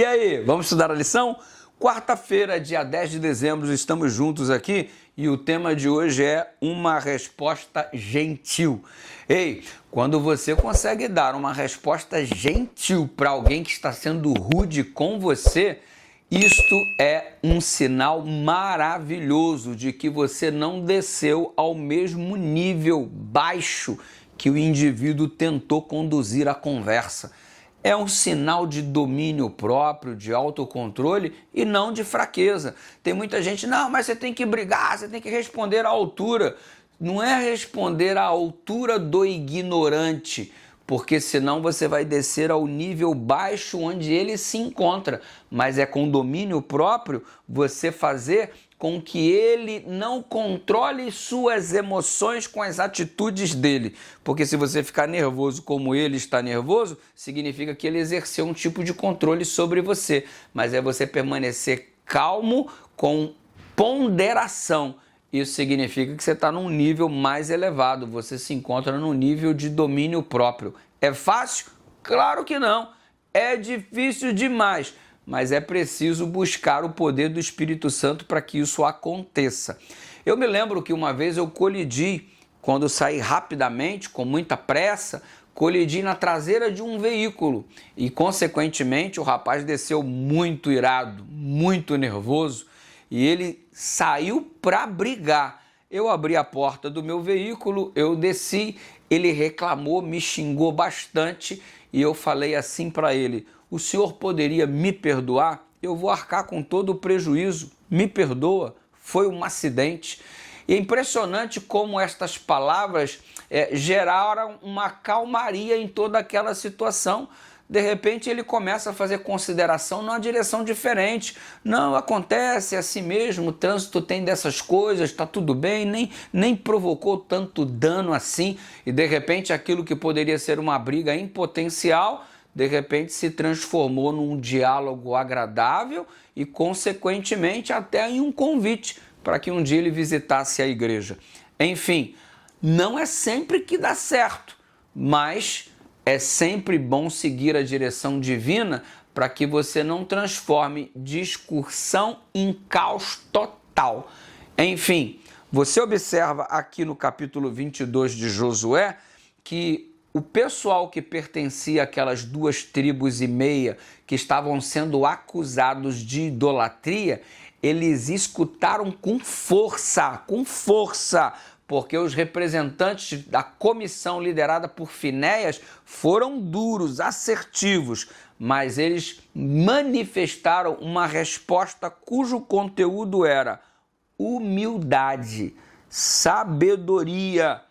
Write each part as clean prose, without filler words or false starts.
E aí, vamos estudar a lição? Quarta-feira, dia 10 de dezembro, estamos juntos aqui e o tema de hoje é uma resposta gentil. Ei, quando você consegue dar uma resposta gentil para alguém que está sendo rude com você, isto é um sinal maravilhoso de que você não desceu ao mesmo nível baixo que o indivíduo tentou conduzir a conversa. É um sinal de domínio próprio, de autocontrole e não de fraqueza. Tem muita gente, não, mas você tem que brigar, você tem que responder à altura. Não é responder à altura do ignorante, porque senão você vai descer ao nível baixo onde ele se encontra. Mas é com domínio próprio você fazer com que ele não controle suas emoções com as atitudes dele. Porque se você ficar nervoso como ele está nervoso, significa que ele exerceu um tipo de controle sobre você. Mas é você permanecer calmo com ponderação. Isso significa que você está num nível mais elevado, você se encontra num nível de domínio próprio. É fácil? Claro que não. É difícil demais. Mas é preciso buscar o poder do Espírito Santo para que isso aconteça. Eu me lembro que uma vez eu colidi, quando saí rapidamente, com muita pressa, colidi na traseira de um veículo e, consequentemente, o rapaz desceu muito irado, muito nervoso e ele saiu para brigar. Eu abri a porta do meu veículo, eu desci, ele reclamou, me xingou bastante e eu falei assim para ele: o senhor poderia me perdoar? Eu vou arcar com todo o prejuízo. Me perdoa? Foi um acidente. E é impressionante como estas palavras geraram uma calmaria em toda aquela situação. De repente ele começa a fazer consideração numa direção diferente. Não, acontece, é assim mesmo, o trânsito tem dessas coisas, está tudo bem, nem provocou tanto dano assim. E de repente aquilo que poderia ser uma briga em potencial, de repente se transformou num diálogo agradável e, consequentemente, até em um convite para que um dia ele visitasse a igreja. Enfim, não é sempre que dá certo, mas é sempre bom seguir a direção divina para que você não transforme discussão em caos total. Enfim, você observa aqui no capítulo 22 de Josué que o pessoal que pertencia àquelas 2,5 tribos que estavam sendo acusados de idolatria, eles escutaram com força, porque os representantes da comissão liderada por Finéias foram duros, assertivos, mas eles manifestaram uma resposta cujo conteúdo era humildade, sabedoria,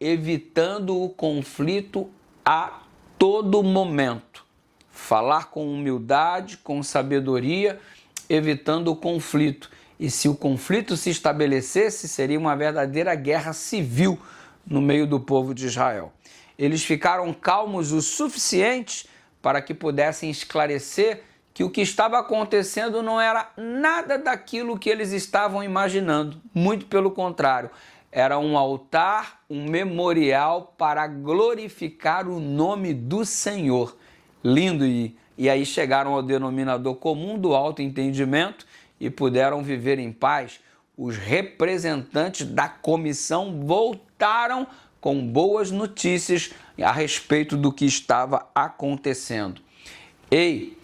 evitando o conflito a todo momento. Falar com humildade, com sabedoria, evitando o conflito. E se o conflito se estabelecesse, seria uma verdadeira guerra civil no meio do povo de Israel. Eles ficaram calmos o suficiente para que pudessem esclarecer que o que estava acontecendo não era nada daquilo que eles estavam imaginando. Muito pelo contrário. Era um altar, um memorial para glorificar o nome do Senhor. Lindo! E aí chegaram ao denominador comum do autoentendimento e puderam viver em paz. Os representantes da comissão voltaram com boas notícias a respeito do que estava acontecendo. Ei,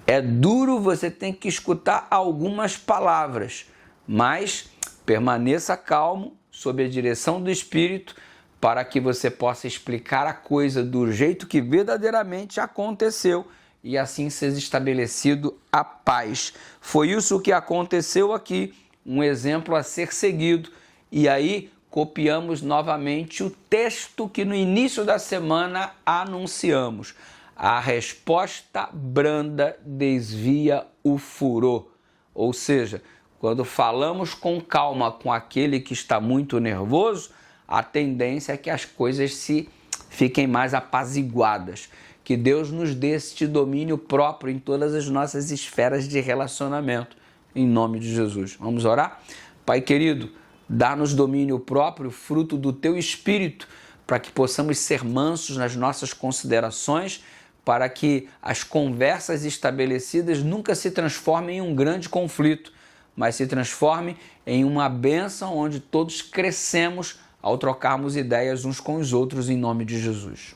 é duro, você tem que escutar algumas palavras, mas permaneça calmo, sob a direção do Espírito, para que você possa explicar a coisa do jeito que verdadeiramente aconteceu e assim seja estabelecido a paz. Foi isso que aconteceu aqui, um exemplo a ser seguido. E aí copiamos novamente o texto que no início da semana anunciamos. A resposta branda desvia o furor. Ou seja, quando falamos com calma com aquele que está muito nervoso, a tendência é que as coisas fiquem mais apaziguadas. Que Deus nos dê este domínio próprio em todas as nossas esferas de relacionamento. Em nome de Jesus. Vamos orar? Pai querido, dá-nos domínio próprio, fruto do Teu Espírito, para que possamos ser mansos nas nossas considerações, para que as conversas estabelecidas nunca se transformem em um grande conflito, mas se transformem em uma bênção onde todos crescemos ao trocarmos ideias uns com os outros em nome de Jesus.